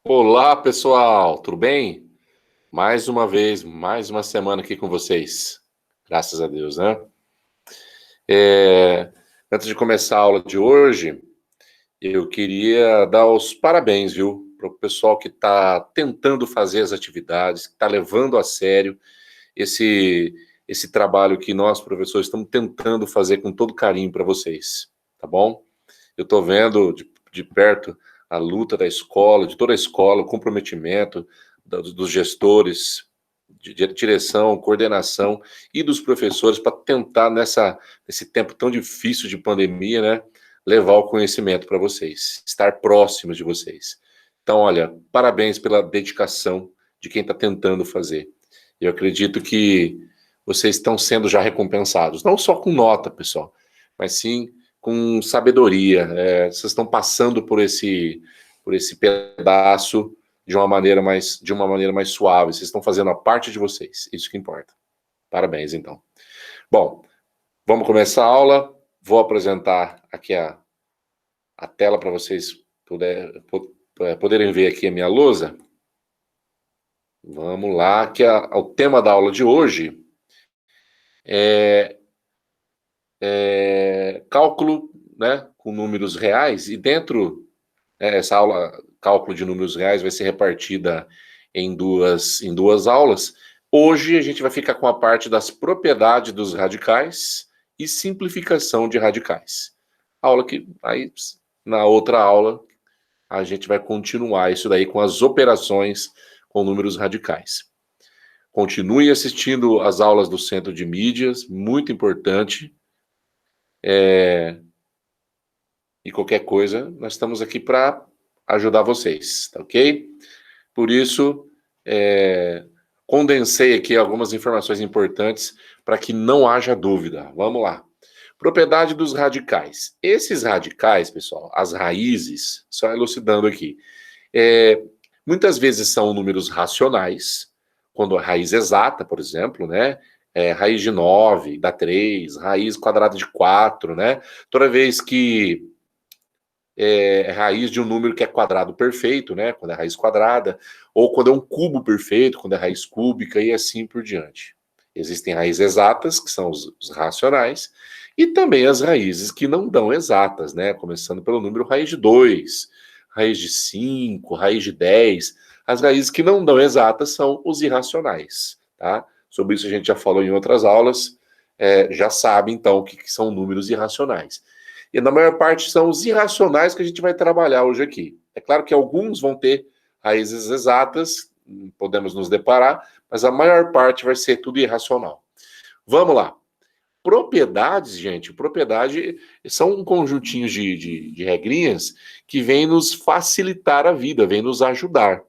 Olá, pessoal, tudo bem? Mais uma vez, mais uma semana aqui com vocês. Graças a Deus, né? Antes de começar a aula de hoje, eu queria dar os parabéns, viu? Para o pessoal que está tentando fazer as atividades, que está levando a sério esse, esse trabalho que nós, professores, estamos tentando fazer com todo carinho para vocês, tá bom? Eu estou vendo de perto a luta da escola, de toda a escola, o comprometimento dos gestores, de direção, coordenação e dos professores para tentar, nesse tempo tão difícil de pandemia, né, levar o conhecimento para vocês, estar próximos de vocês. Então, olha, parabéns pela dedicação de quem está tentando fazer. Eu acredito que vocês estão sendo já recompensados, não só com nota, pessoal, mas sim com sabedoria. Vocês estão passando por esse pedaço de uma maneira mais suave. Vocês estão fazendo a parte de vocês. Isso que importa. Parabéns, então. Bom, vamos começar a aula. Vou apresentar aqui a tela para vocês poderem ver aqui a minha lousa. Vamos lá, que o tema da aula de hoje é cálculo, né, com números reais, e dentro, essa aula, cálculo de números reais, vai ser repartida em duas aulas. Hoje a gente vai ficar com a parte das propriedades dos radicais e simplificação de radicais. Aula que aí, na outra aula, a gente vai continuar isso daí com as operações com números radicais. Continue assistindo as aulas do Centro de Mídias, muito importante. E qualquer coisa, nós estamos aqui para ajudar vocês, tá ok? Por isso, condensei aqui algumas informações importantes para que não haja dúvida. Vamos lá. Propriedade dos radicais. Esses radicais, pessoal, as raízes, só elucidando aqui, muitas vezes são números racionais, quando a raiz exata, por exemplo, né? Raiz de 9 dá 3, raiz quadrada de 4, né? Toda vez que raiz de um número que é quadrado perfeito, né? Quando é raiz quadrada, ou quando é um cubo perfeito, quando é raiz cúbica e assim por diante. Existem raízes exatas, que são os racionais, e também as raízes que não dão exatas, né? Começando pelo número raiz de 2, raiz de 5, raiz de 10. As raízes que não dão exatas são os irracionais, tá? Sobre isso a gente já falou em outras aulas, já sabe então o que são números irracionais. E na maior parte são os irracionais que a gente vai trabalhar hoje aqui. É claro que alguns vão ter raízes exatas, podemos nos deparar, mas a maior parte vai ser tudo irracional. Vamos lá. Propriedades, gente, propriedade são um conjuntinho de regrinhas que vem nos facilitar a vida, vem nos ajudar.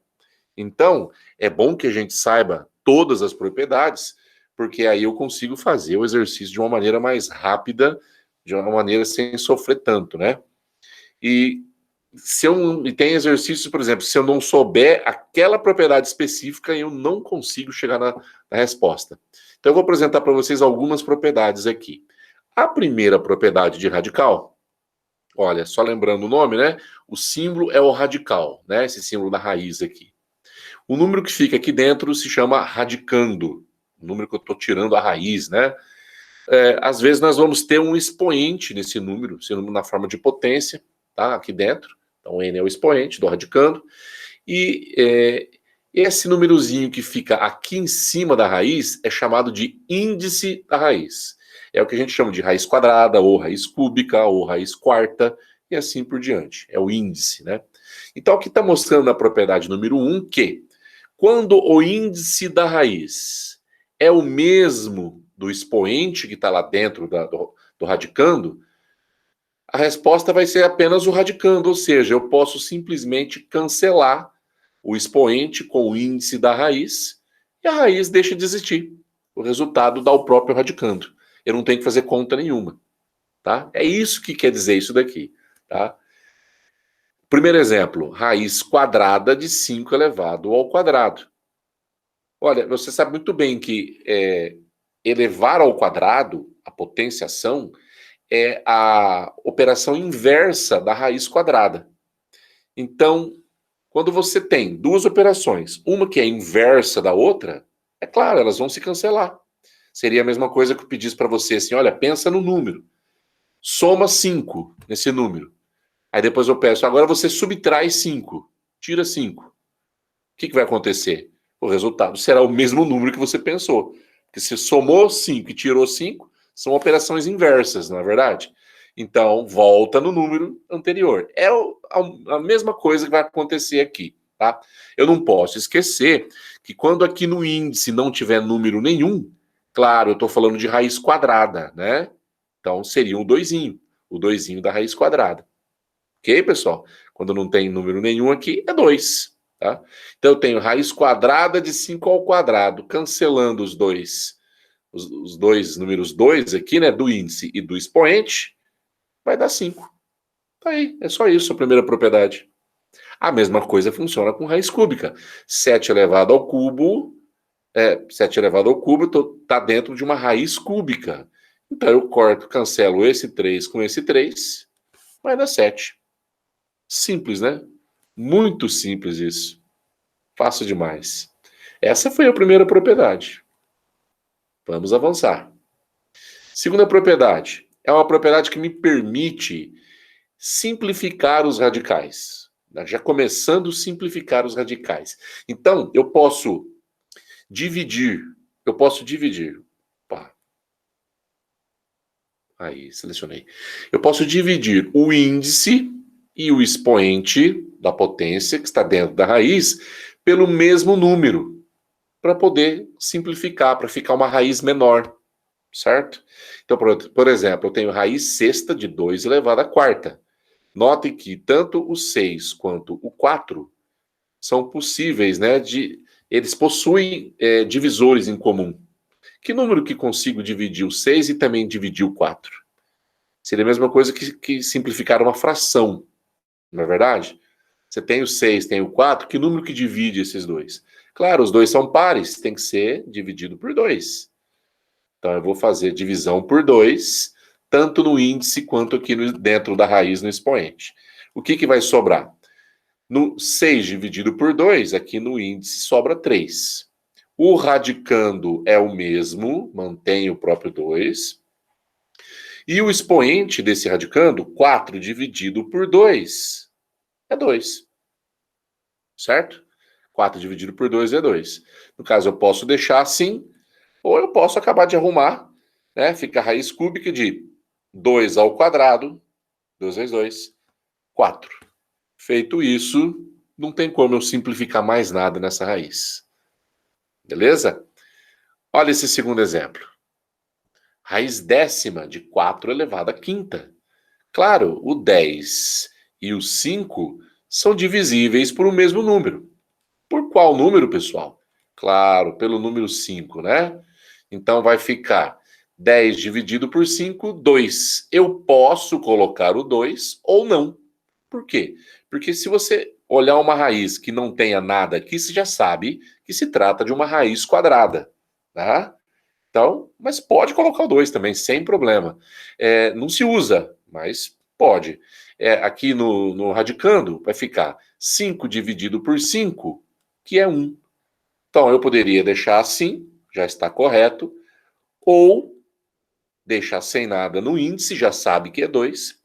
Então, é bom que a gente saiba todas as propriedades, porque aí eu consigo fazer o exercício de uma maneira mais rápida, de uma maneira sem sofrer tanto, né? E tem exercícios, por exemplo, se eu não souber aquela propriedade específica, eu não consigo chegar na resposta. Então, eu vou apresentar para vocês algumas propriedades aqui. A primeira propriedade de radical, olha, só lembrando o nome, né? O símbolo é o radical, né? Esse símbolo da raiz aqui. O número que fica aqui dentro se chama radicando, o número que eu estou tirando a raiz, né? Às vezes nós vamos ter um expoente nesse número, esse número na forma de potência, tá? Aqui dentro. Então, N é o expoente do radicando. E esse númerozinho que fica aqui em cima da raiz é chamado de índice da raiz. É o que a gente chama de raiz quadrada, ou raiz cúbica, ou raiz quarta, e assim por diante. É o índice, né? Então, aqui está mostrando na propriedade número 1 que quando o índice da raiz é o mesmo do expoente que está lá dentro do radicando, a resposta vai ser apenas o radicando, ou seja, eu posso simplesmente cancelar o expoente com o índice da raiz e a raiz deixa de existir. O resultado dá o próprio radicando. Eu não tenho que fazer conta nenhuma. Tá? É isso que quer dizer isso daqui. Tá? Primeiro exemplo, raiz quadrada de 5 elevado ao quadrado. Olha, você sabe muito bem que elevar ao quadrado, a potenciação, é a operação inversa da raiz quadrada. Então, Quando você tem duas operações, uma que é inversa da outra, é claro, elas vão se cancelar. Seria a mesma coisa que eu pedisse para você assim, olha, pensa no número. Soma 5 nesse número. Aí depois eu peço, agora você subtrai 5. Tira 5. O que vai acontecer? O resultado será o mesmo número que você pensou. Porque se somou 5 e tirou 5, são operações inversas, não é verdade? Então, volta no número anterior. É a mesma coisa que vai acontecer aqui, tá? Eu não posso esquecer que quando aqui no índice não tiver número nenhum, claro, eu estou falando de raiz quadrada, né? Então, seria o doisinho da raiz quadrada. Ok, pessoal? Quando não tem número nenhum aqui, é 2. Tá? Então, eu tenho raiz quadrada de 5 ao quadrado, cancelando os dois números 2 aqui, né, do índice e do expoente, vai dar 5. Tá aí, é só isso a primeira propriedade. A mesma coisa funciona com raiz cúbica. 7 elevado ao cubo, 7 elevado ao cubo está dentro de uma raiz cúbica. Então eu corto, cancelo esse 3 com esse 3, vai dar 7. Simples, né? Muito simples isso. Fácil demais. Essa foi a primeira propriedade. Vamos avançar. Segunda propriedade. É uma propriedade que me permite simplificar os radicais. Já começando a simplificar os radicais. Então, eu posso dividir. Opa. Aí, selecionei. Eu posso dividir o índice e o expoente da potência, que está dentro da raiz, pelo mesmo número, para poder simplificar, para ficar uma raiz menor, certo? Então, por exemplo, eu tenho raiz sexta de 2 elevado à quarta. Notem que tanto o 6 quanto o 4 são possíveis, né? Eles possuem divisores em comum. Que número que consigo dividir o 6 e também dividir o 4? Seria a mesma coisa que simplificar uma fração, não é verdade? Você tem o 6, tem o 4, que número que divide esses dois? Claro, os dois são pares, tem que ser dividido por 2. Então eu vou fazer divisão por 2, tanto no índice quanto aqui dentro da raiz no expoente. O que vai sobrar? No 6 dividido por 2, aqui no índice sobra 3. O radicando é o mesmo, mantém o próprio 2. E o expoente desse radicando, 4 dividido por 2, é 2. Certo? 4 dividido por 2 é 2. No caso, eu posso deixar assim, ou eu posso acabar de arrumar, né? Fica a raiz cúbica de 2 ao quadrado, 2 vezes 2, 4. Feito isso, não tem como eu simplificar mais nada nessa raiz. Beleza? Olha esse segundo exemplo. Raiz décima de 4 elevado à quinta. Claro, o 10 e o 5 são divisíveis por um mesmo número. Por qual número, pessoal? Claro, pelo número 5, né? Então vai ficar 10 dividido por 5, 2. Eu posso colocar o 2 ou não. Por quê? Porque se você olhar uma raiz que não tenha nada aqui, você já sabe que se trata de uma raiz quadrada, tá? Então, mas pode colocar o 2 também, sem problema. Não se usa, mas pode. Aqui no radicando vai ficar 5 dividido por 5, que é 1. Então, eu poderia deixar assim, já está correto, ou deixar sem nada no índice, já sabe que é 2.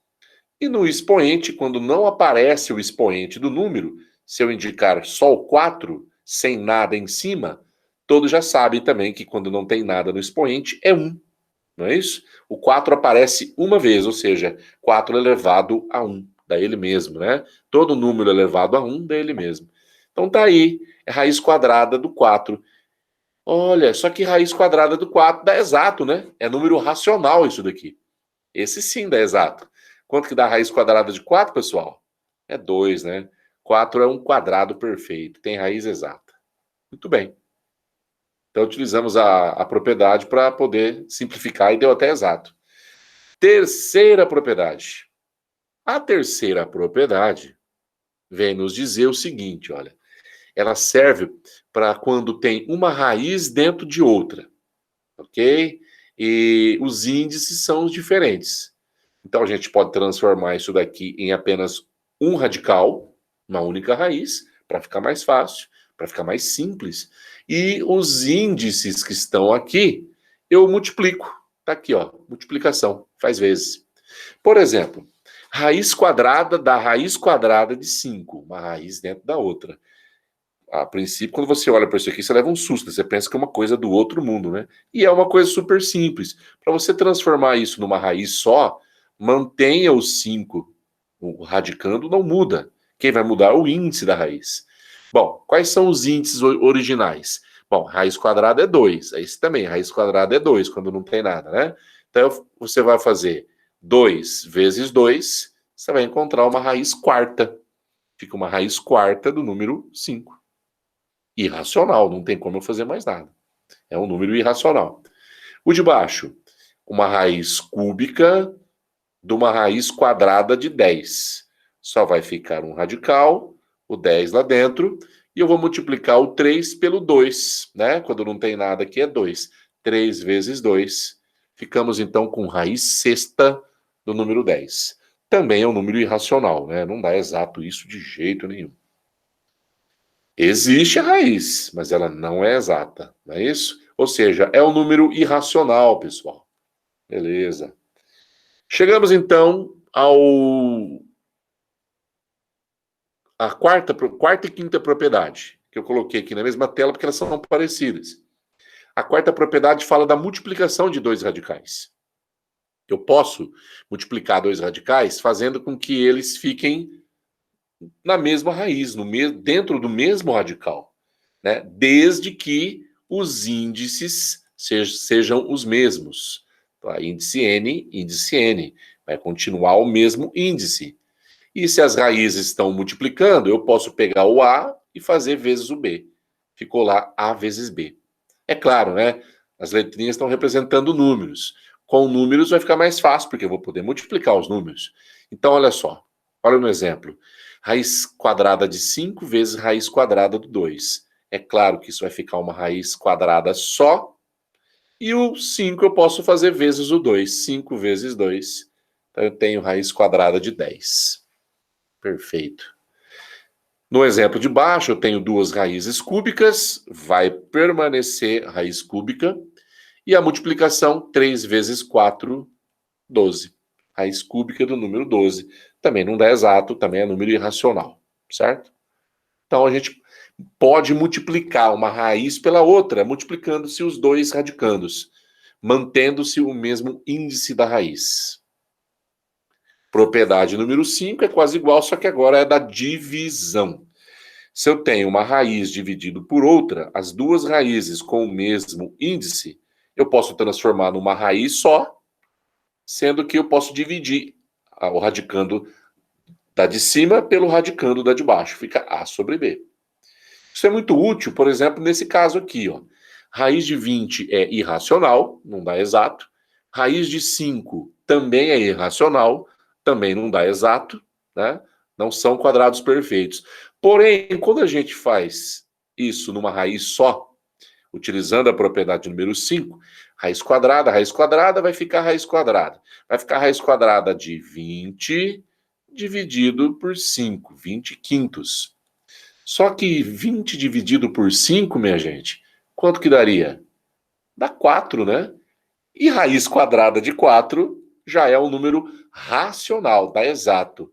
E no expoente, quando não aparece o expoente do número, se eu indicar só o 4, sem nada em cima, todos já sabem também que quando não tem nada no expoente, é 1. Não é isso? O 4 aparece uma vez, ou seja, 4 elevado a 1, dá ele mesmo, né? Todo número elevado a 1 dá ele mesmo. Então tá aí, é raiz quadrada do 4. Olha, só que raiz quadrada do 4 dá exato, né? É número racional isso daqui. Esse sim dá exato. Quanto que dá a raiz quadrada de 4, pessoal? É 2, né? 4 é um quadrado perfeito, tem raiz exata. Muito bem. Então utilizamos a propriedade para poder simplificar e deu até exato. Terceira propriedade. A terceira propriedade vem nos dizer o seguinte, olha. Ela serve para quando tem uma raiz dentro de outra, ok? E os índices são diferentes. Então a gente pode transformar isso daqui em apenas um radical, uma única raiz, para ficar mais fácil, para ficar mais simples. E os índices que estão aqui, eu multiplico. Tá aqui, ó, multiplicação, faz vezes. Por exemplo, raiz quadrada da raiz quadrada de 5, uma raiz dentro da outra. A princípio, quando você olha para isso aqui, você leva um susto, você pensa que é uma coisa do outro mundo, né? E é uma coisa super simples. Para você transformar isso numa raiz só, mantenha os 5. O radicando não muda. Quem vai mudar é o índice da raiz. Bom, quais são os índices originais? Bom, raiz quadrada é 2. Esse também, raiz quadrada é 2, quando não tem nada, né? Então, você vai fazer 2 vezes 2, você vai encontrar uma raiz quarta. Fica uma raiz quarta do número 5. Irracional, não tem como eu fazer mais nada. É um número irracional. O de baixo, uma raiz cúbica de uma raiz quadrada de 10. Só vai ficar um radical, o 10 lá dentro, e eu vou multiplicar o 3 pelo 2, né? Quando não tem nada aqui é 2. 3 vezes 2. Ficamos então com raiz sexta do número 10. Também é um número irracional, né? Não dá exato isso de jeito nenhum. Existe a raiz, mas ela não é exata, não é isso? Ou seja, é um número irracional, pessoal. Beleza. Chegamos então a quarta e quinta propriedade, que eu coloquei aqui na mesma tela porque elas são parecidas. A quarta propriedade fala da multiplicação de dois radicais. Eu posso multiplicar dois radicais fazendo com que eles fiquem na mesma raiz, dentro do mesmo radical, né? Desde que os índices sejam os mesmos. Então, índice N, vai continuar o mesmo índice. E se as raízes estão multiplicando, eu posso pegar o A e fazer vezes o B. Ficou lá A vezes B. É claro, né? As letrinhas estão representando números. Com números vai ficar mais fácil, porque eu vou poder multiplicar os números. Então, olha só. Olha no exemplo. Raiz quadrada de 5 vezes raiz quadrada do 2. É claro que isso vai ficar uma raiz quadrada só. E o 5 eu posso fazer vezes o 2. 5 vezes 2. Então, eu tenho raiz quadrada de 10. Perfeito. No exemplo de baixo, eu tenho duas raízes cúbicas, vai permanecer raiz cúbica, e a multiplicação, 3 vezes 4, 12. Raiz cúbica do número 12. Também não dá exato, também é número irracional, certo? Então, a gente pode multiplicar uma raiz pela outra, multiplicando-se os dois radicandos, mantendo-se o mesmo índice da raiz. Propriedade número 5 é quase igual, só que agora é da divisão. Se eu tenho uma raiz dividido por outra, as duas raízes com o mesmo índice, eu posso transformar numa raiz só, sendo que eu posso dividir o radicando da de cima pelo radicando da de baixo. Fica A sobre B. Isso é muito útil, por exemplo, nesse caso aqui, ó. Raiz de 20 é irracional, não dá exato. Raiz de 5 também é irracional, também não dá exato, né? Não são quadrados perfeitos. Porém, quando a gente faz isso numa raiz só, utilizando a propriedade número 5, raiz quadrada vai ficar raiz quadrada. Vai ficar raiz quadrada de 20 dividido por 5, 20 quintos. Só que 20 dividido por 5, minha gente, quanto que daria? Dá 4, né? E raiz quadrada de 4 já é um número racional, dá exato.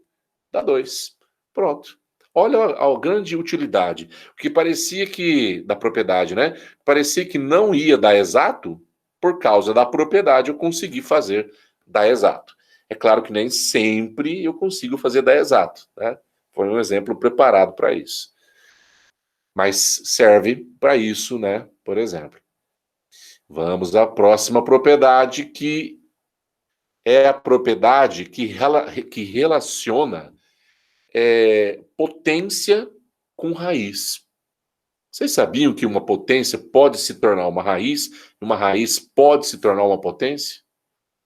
Dá 2. Pronto. Olha a grande utilidade. O que parecia que, da propriedade, né? Parecia que não ia dar exato, por causa da propriedade eu consegui fazer dar exato. É claro que nem sempre eu consigo fazer dar exato, né? Foi um exemplo preparado para isso. Mas serve para isso, né? Por exemplo. Vamos à próxima propriedade, que é a propriedade que relaciona potência com raiz. Vocês sabiam que uma potência pode se tornar uma raiz? Uma raiz pode se tornar uma potência?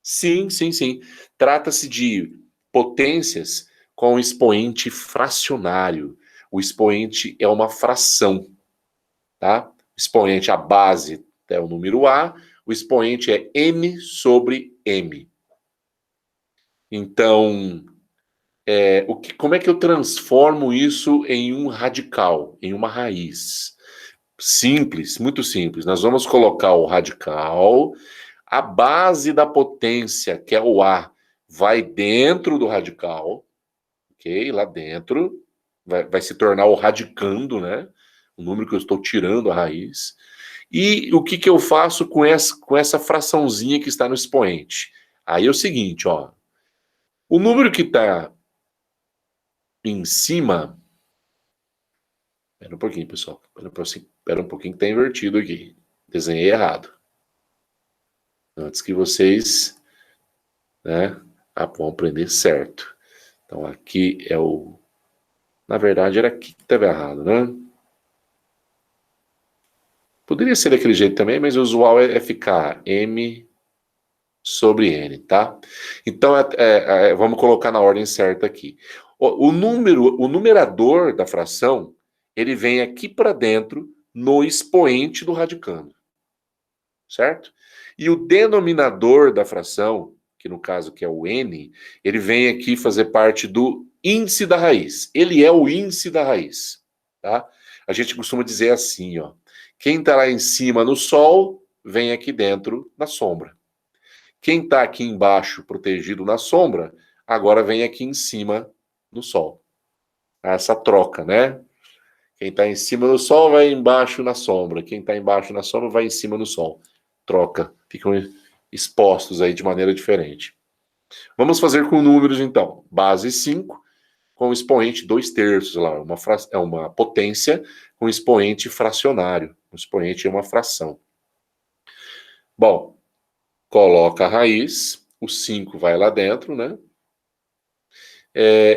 Sim, sim, sim. Trata-se de potências com expoente fracionário. O expoente é uma fração, tá? O expoente, a base é o número A, o expoente é m sobre m. Então, como é que eu transformo isso em um radical, em uma raiz? Simples, muito simples. Nós vamos colocar o radical, a base da potência, que é o A, vai dentro do radical, ok? Lá dentro, vai se tornar o radicando, né? O número que eu estou tirando a raiz. E o que eu faço com essa fraçãozinha que está no expoente? Aí é o seguinte, ó. O número que está em cima. Espera um pouquinho, pessoal. Espera um pouquinho que está invertido aqui. Desenhei errado. Antes que vocês, né, vão aprender certo. Então aqui é o... Na verdade era aqui que estava errado, né? Poderia ser daquele jeito também, mas o usual é ficar M sobre N, tá? Então vamos colocar na ordem certa aqui. O numerador da fração, ele vem aqui para dentro no expoente do radicando, certo? E o denominador da fração, que no caso que é o N, ele vem aqui fazer parte do índice da raiz. Ele é o índice da raiz, tá? A gente costuma dizer assim, ó. Quem está lá em cima no sol, vem aqui dentro na sombra. Quem está aqui embaixo, protegido na sombra, agora vem aqui em cima no sol. Essa troca, né? Quem está em cima do sol vai embaixo na sombra. Quem está embaixo na sombra vai em cima no sol. Troca. Ficam expostos aí de maneira diferente. Vamos fazer com números, então. Base 5, com expoente 2/3 lá. É uma potência com expoente fracionário. O expoente é uma fração. Bom, coloca a raiz, o 5 vai lá dentro, né?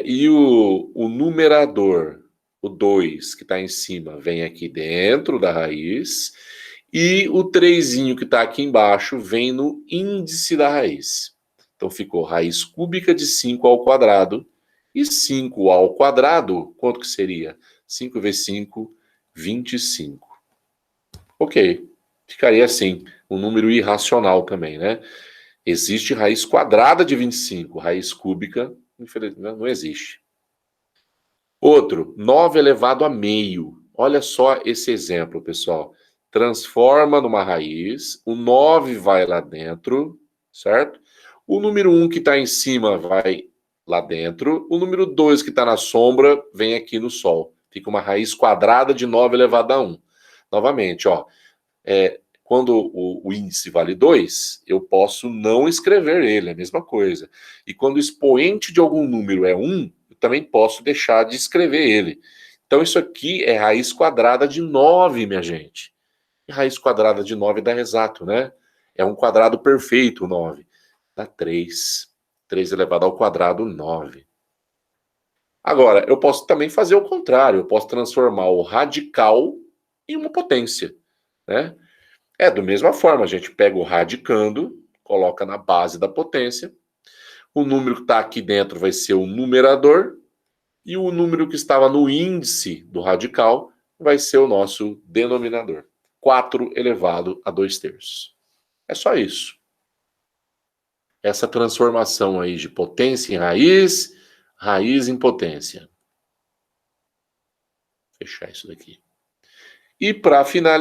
E o numerador, o 2, que está em cima, vem aqui dentro da raiz, e o 3 que está aqui embaixo vem no índice da raiz. Então ficou raiz cúbica de 5 ao quadrado, e 5 ao quadrado, quanto que seria? 5 vezes 5, 25. Ok, ficaria assim, um número irracional também, né? Existe raiz quadrada de 25, raiz cúbica, infelizmente, não existe. Outro, 9 elevado a meio. Olha só esse exemplo, pessoal. Transforma numa raiz, o 9 vai lá dentro, certo? O número 1 que está em cima vai lá dentro, o número 2 que está na sombra vem aqui no sol. Fica uma raiz quadrada de 9 elevado a 1. Novamente, ó, quando o índice vale 2, eu posso não escrever ele, é a mesma coisa. E quando o expoente de algum número é 1, eu também posso deixar de escrever ele. Então isso aqui é raiz quadrada de 9, minha gente. E raiz quadrada de 9 dá exato, né? É um quadrado perfeito, o 9. Dá 3. 3 elevado ao quadrado, 9. Agora, eu posso também fazer o contrário. Eu posso transformar o radical em uma potência, né? Da mesma forma, a gente pega o radicando, coloca na base da potência, o número que está aqui dentro vai ser o numerador, e o número que estava no índice do radical vai ser o nosso denominador. 4 elevado a 2/3. É só isso. Essa transformação aí de potência em raiz, raiz em potência. Vou fechar isso daqui. E para finalizar,